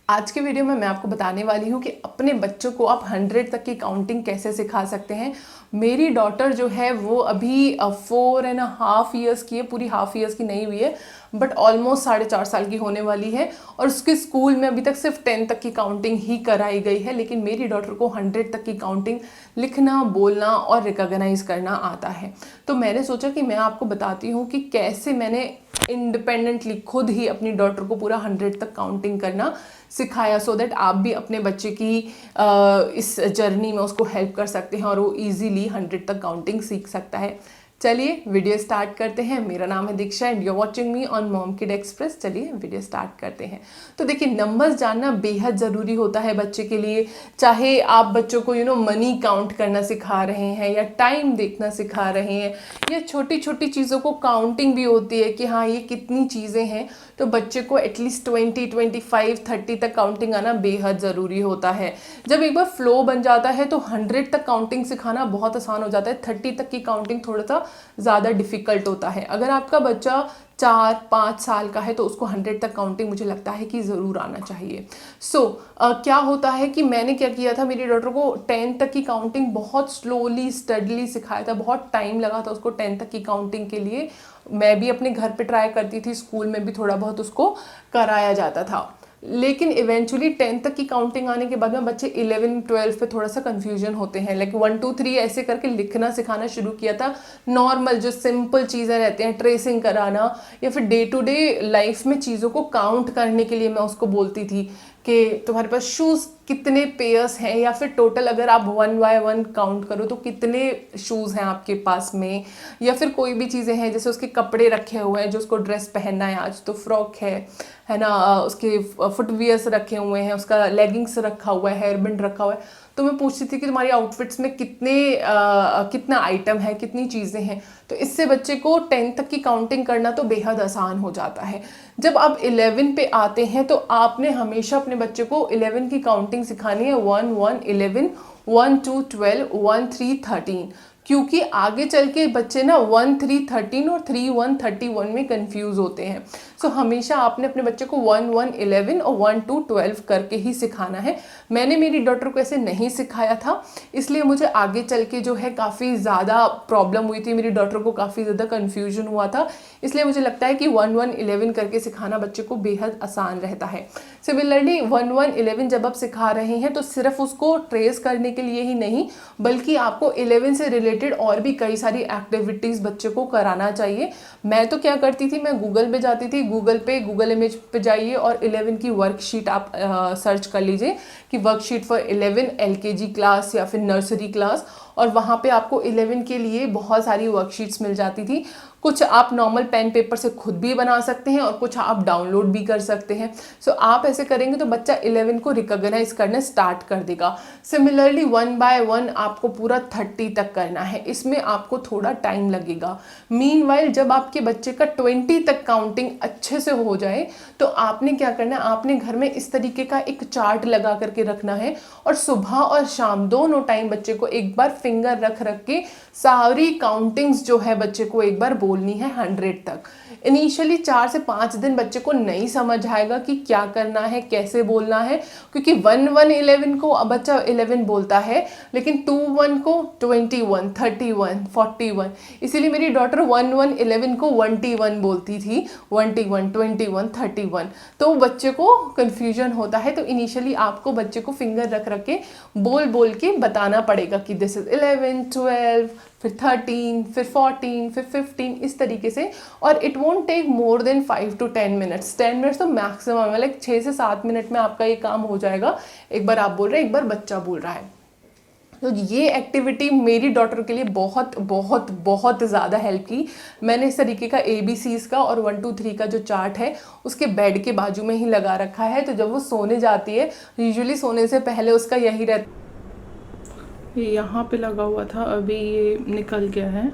आज के वीडियो में मैं आपको बताने वाली हूँ कि अपने बच्चों को आप 100 तक की काउंटिंग कैसे सिखा सकते हैं। मेरी डॉटर जो है वो अभी 4.5 ईयर्स की है, पूरी हाफ ईयर्स की नहीं हुई है, बट ऑलमोस्ट 4.5 साल की होने वाली है। और उसके स्कूल में अभी तक सिर्फ 10 तक की काउंटिंग ही कराई गई है, लेकिन मेरी डॉटर को 100 तक की काउंटिंग लिखना, बोलना और रिकॉग्नाइज करना आता है। तो मैंने सोचा कि मैं आपको बताती हूँ कि कैसे मैंने इंडिपेंडेंटली खुद ही अपनी डॉटर को पूरा 100 तक काउंटिंग करना सिखाया, सो दैट आप भी अपने बच्चे की इस जर्नी में उसको हेल्प कर सकते हैं और वो इजीली 100 तक काउंटिंग सीख सकता है। चलिए वीडियो स्टार्ट करते हैं। मेरा नाम है Diksha and you are watching me on Mom Kid Express. चलिए वीडियो स्टार्ट करते हैं। तो देखिए, नंबर्स जानना बेहद ज़रूरी होता है बच्चे के लिए। चाहे आप बच्चों को मनी काउंट करना सिखा रहे हैं या टाइम देखना सिखा रहे हैं या छोटी छोटी चीज़ों को काउंटिंग भी होती है कि हाँ ये कितनी चीज़ें हैं, तो बच्चे को एटलीस्ट 20, 25, 30 तक काउंटिंग आना बेहद ज़रूरी होता है। जब एक बार फ्लो बन जाता है तो 100 तक काउंटिंग सिखाना बहुत आसान हो जाता है। 30 तक की काउंटिंग थोड़ा सा ज़्यादा डिफिकल्ट होता है। अगर आपका बच्चा 4-5 साल का है तो उसको 100 तक काउंटिंग मुझे लगता है कि ज़रूर आना चाहिए। क्या होता है कि मैंने क्या किया था, मेरी डॉटर को 10 तक की काउंटिंग बहुत स्लोली स्टडली सिखाया था। बहुत टाइम लगा था उसको 10 तक की काउंटिंग के लिए। मैं भी अपने घर पे ट्राई करती थी, स्कूल में भी थोड़ा बहुत उसको कराया जाता था, लेकिन इवेंचुअली 10 तक की काउंटिंग आने के बाद में बच्चे 11, 12 पे थोड़ा सा कंफ्यूजन होते हैं। लाइक 1, 2, 3 ऐसे करके लिखना सिखाना शुरू किया था। नॉर्मल जो सिंपल चीज़ें रहते हैं, ट्रेसिंग कराना या फिर डे टू डे लाइफ में चीज़ों को काउंट करने के लिए मैं उसको बोलती थी कि तुम्हारे पास शूज़ कितने पेयर्स हैं, या फिर टोटल अगर आप 1 बाय 1 काउंट करो तो कितने शूज़ हैं आपके पास में। या फिर कोई भी चीज़ें हैं, जैसे उसके कपड़े रखे हुए हैं, जो उसको ड्रेस पहनना है, आज तो फ्रॉक है ना, उसके फुटवियर्स रखे हुए हैं, उसका लेगिंग्स रखा हुआ है, हेयर बैंड रखा हुआ है। तो मैं पूछती थी कि तुम्हारी आउटफिट्स में कितना आइटम है, कितनी चीज़ें हैं। तो इससे बच्चे को 10 तक की काउंटिंग करना तो बेहद आसान हो जाता है। जब आप 11 पे आते हैं तो आपने हमेशा अपने बच्चे को 11 की काउंटिंग सिखानी है। 1, 1, 11, 1, 2, 12, 1, 3, 13, क्योंकि आगे चल के बच्चे ना 1, 3, 13 और 3, 1, 31 में कंफ्यूज होते हैं। हमेशा आपने अपने बच्चे को 1, 1, 11 और 1, 2, 12 करके ही सिखाना है। मैंने मेरी डॉटर को ऐसे नहीं सिखाया था, इसलिए मुझे आगे चल के जो है काफ़ी ज़्यादा प्रॉब्लम हुई थी। मेरी डॉटर को काफ़ी ज़्यादा कन्फ्यूजन हुआ था। इसलिए मुझे लगता है कि 1, 1, 11 करके सिखाना बच्चे को बेहद आसान रहता है। सिमिलरली 1, 1, 11 जब आप सिखा रहे हैं तो सिर्फ उसको ट्रेस करने के लिए ही नहीं, बल्कि आपको 11 से रिलेटेड और भी कई सारी एक्टिविटीज़ बच्चे को कराना चाहिए। मैं तो क्या करती थी, मैं गूगल पे जाती थी, गूगल इमेज पे जाइए और 11 की वर्कशीट आप सर्च कर लीजिए कि वर्कशीट फॉर 11 LKG क्लास या फिर नर्सरी क्लास, और वहाँ पे आपको 11 के लिए बहुत सारी वर्कशीट्स मिल जाती थी। कुछ आप नॉर्मल पेन पेपर से खुद भी बना सकते हैं और कुछ आप डाउनलोड भी कर सकते हैं। आप ऐसे करेंगे तो बच्चा 11 को रिकॉग्नाइज करना स्टार्ट कर देगा। सिमिलरली 1 बाय 1 आपको पूरा 30 तक करना है, इसमें आपको थोड़ा टाइम लगेगा। मीनवाइल जब आपके बच्चे का 20 तक काउंटिंग अच्छे से हो जाए तो आपने क्या करना है, आपने घर में इस तरीके का एक चार्ट लगा करके रखना है और सुबह और शाम दोनों टाइम बच्चे को एक बार फिंगर रख के सारी काउंटिंग्स जो है बच्चे को एक बार बोलनी है 100 तक। इनिशियली 4 से 5 दिन बच्चे को नहीं समझ आएगा कि क्या करना है, कैसे बोलना है, क्योंकि 1, 1, 11 को बच्चा 11 बोलता है, लेकिन 2, 1 को 21, 31, 41। इसीलिए मेरी डॉटर 1, 1, 11 को 21 बोलती थी, 21, 21, 31। तो बच्चे को कन्फ्यूजन होता है। तो इनिशियली आपको बच्चे को फिंगर रख के बोल के बताना पड़ेगा कि दिस इज 11, 12, फिर 13, फिर 14, फिर 15, इस तरीके से। और it won't take more than 5 to 10 minutes. 10 minutes तो मैक्सिमम है, लाइक 6 से 7 मिनट में आपका ये काम हो जाएगा। एक बार आप बोल रहे हैं, एक बार बच्चा बोल रहा है। तो ये एक्टिविटी मेरी डॉटर के लिए बहुत बहुत बहुत ज़्यादा हेल्प की। मैंने इस तरीके का ABCs का और 1, 2, 3 का जो चार्ट है उसके बेड के बाजू में ही लगा रखा है। तो जब वो सोने जाती है, यूजुअली सोने से पहले उसका यही रहता, ये यहाँ पे लगा हुआ था, अभी ये निकल गया है।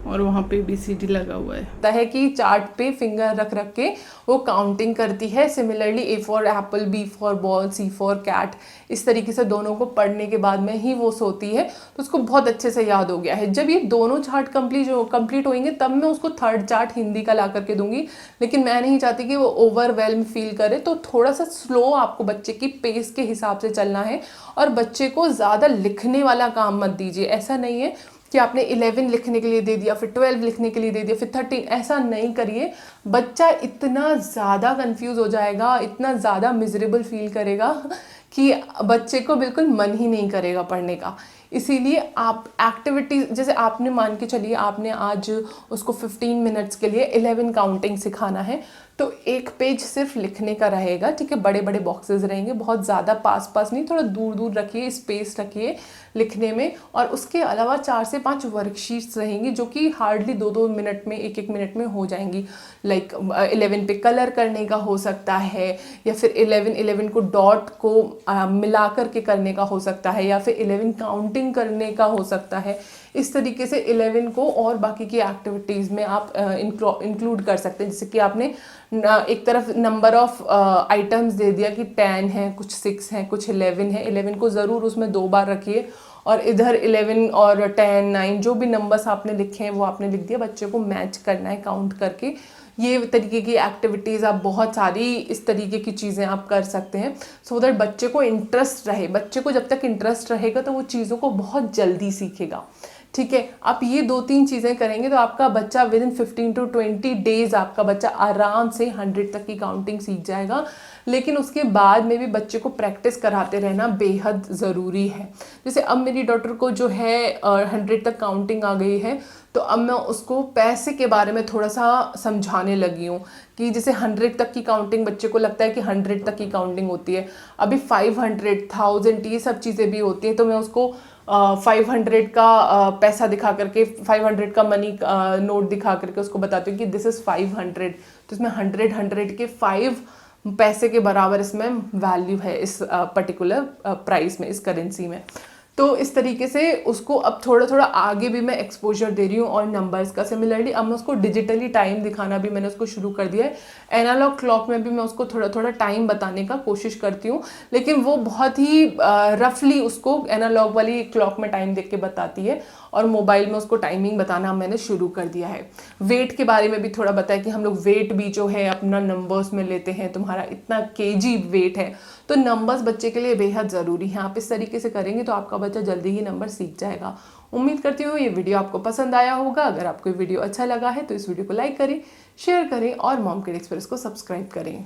और वहाँ पे ABCD लगा हुआ है कि चार्ट पे फिंगर रख रख के वो काउंटिंग करती है। Similarly A for apple, B for ball, C for cat, इस तरीके से दोनों को पढ़ने के बाद में ही वो सोती है। तो उसको बहुत अच्छे से याद हो गया है। जब ये दोनों चार्ट कंप्लीट होंगे तब मैं उसको थर्ड चार्ट हिंदी का ला करके दूंगी, लेकिन मैं नहीं चाहती कि वो ओवरवेल्म फील करे। तो थोड़ा सा स्लो आपको बच्चे की पेस के हिसाब से चलना है और बच्चे को ज़्यादा लिखने वाला काम मत दीजिए। ऐसा नहीं है कि आपने 11 लिखने के लिए दे दिया, फिर 12 लिखने के लिए दे दिया, फिर 13, ऐसा नहीं करिए। बच्चा इतना ज़्यादा कंफ्यूज हो जाएगा, इतना ज़्यादा मिजरेबल फील करेगा कि बच्चे को बिल्कुल मन ही नहीं करेगा पढ़ने का। इसीलिए आप एक्टिविटीज, जैसे आपने मान के चलिए आपने आज उसको 15 मिनट्स के लिए 11 काउंटिंग सिखाना है, तो एक पेज सिर्फ लिखने का रहेगा, ठीक है। बड़े बड़े बॉक्सेस रहेंगे, बहुत ज़्यादा पास पास नहीं, थोड़ा दूर दूर रखिए, स्पेस रखिए लिखने में। और उसके अलावा 4 से 5 वर्कशीट्स रहेंगी जो कि हार्डली 2-2 मिनट में, 1-1 मिनट में हो जाएंगी। लाइक 11 पे कलर करने का हो सकता है, या फिर 11 को डॉट को मिला करके करने का हो सकता है, या फिर 11 काउंटिंग करने का हो सकता है। इस तरीके से 11 को और बाकी की एक्टिविटीज़ में आप इंक्लूड कर सकते हैं। जैसे कि आपने एक तरफ नंबर ऑफ आइटम्स दे दिया कि 10 है, कुछ 6 है, कुछ 11 है, 11 को ज़रूर उसमें 2 बार रखिए, और इधर 11 और 10, 9 जो भी नंबर्स आपने लिखे हैं वो आपने लिख दिया। बच्चे को मैच करना है काउंट करके। ये तरीके की एक्टिविटीज़ आप बहुत सारी इस तरीके की चीज़ें आप कर सकते हैं, सो दैट बच्चे को इंटरेस्ट रहे। बच्चे को जब तक इंटरेस्ट रहेगा तो वो चीज़ों को बहुत जल्दी सीखेगा, ठीक है। आप ये 2-3 चीज़ें करेंगे तो आपका बच्चा विद इन 15 to 20 डेज आपका बच्चा आराम से 100 तक की काउंटिंग सीख जाएगा। लेकिन उसके बाद में भी बच्चे को प्रैक्टिस कराते रहना बेहद ज़रूरी है। जैसे अब मेरी डॉटर को जो है 100 तक काउंटिंग आ गई है, तो अब मैं उसको पैसे के बारे में थोड़ा सा समझाने लगी हूँ कि जैसे 100 तक की काउंटिंग बच्चे को लगता है कि 100 तक की काउंटिंग होती है, अभी 500, 1000 ये सब चीज़ें भी होती हैं। तो मैं उसको 500 का पैसा दिखा करके, 500 का मनी नोट दिखा करके उसको बताती हूँ कि दिस इज़ 500। तो इसमें 100 के 5 पैसे के बराबर इसमें वैल्यू है इस पर्टिकुलर प्राइस में, इस करेंसी में। तो इस तरीके से उसको अब थोड़ा थोड़ा आगे भी मैं एक्सपोजर दे रही हूँ और नंबर्स का। सिमिलरली अब मैं उसको डिजिटली टाइम दिखाना भी मैंने उसको शुरू कर दिया है। एनालॉग क्लॉक में भी मैं उसको थोड़ा थोड़ा टाइम बताने का कोशिश करती हूँ, लेकिन वो बहुत ही रफली उसको एनालॉग वाली क्लॉक में टाइम देख के बताती है, और मोबाइल में उसको टाइमिंग बताना मैंने शुरू कर दिया है। वेट के बारे में भी थोड़ा बताया कि हम लोग वेट भी जो है अपना नंबर्स में लेते हैं, तुम्हारा इतना केजी वेट है, तो नंबर्स बच्चे के लिए बेहद ज़रूरी हैं। आप इस तरीके से करेंगे तो आपका बच्चा जल्दी ही नंबर सीख जाएगा। उम्मीद करती हूँ ये वीडियो आपको पसंद आया होगा। अगर आपको वीडियो अच्छा लगा है तो इस वीडियो को लाइक करें, शेयर करें और मॉम किड एक्सप्रेस को सब्सक्राइब करें।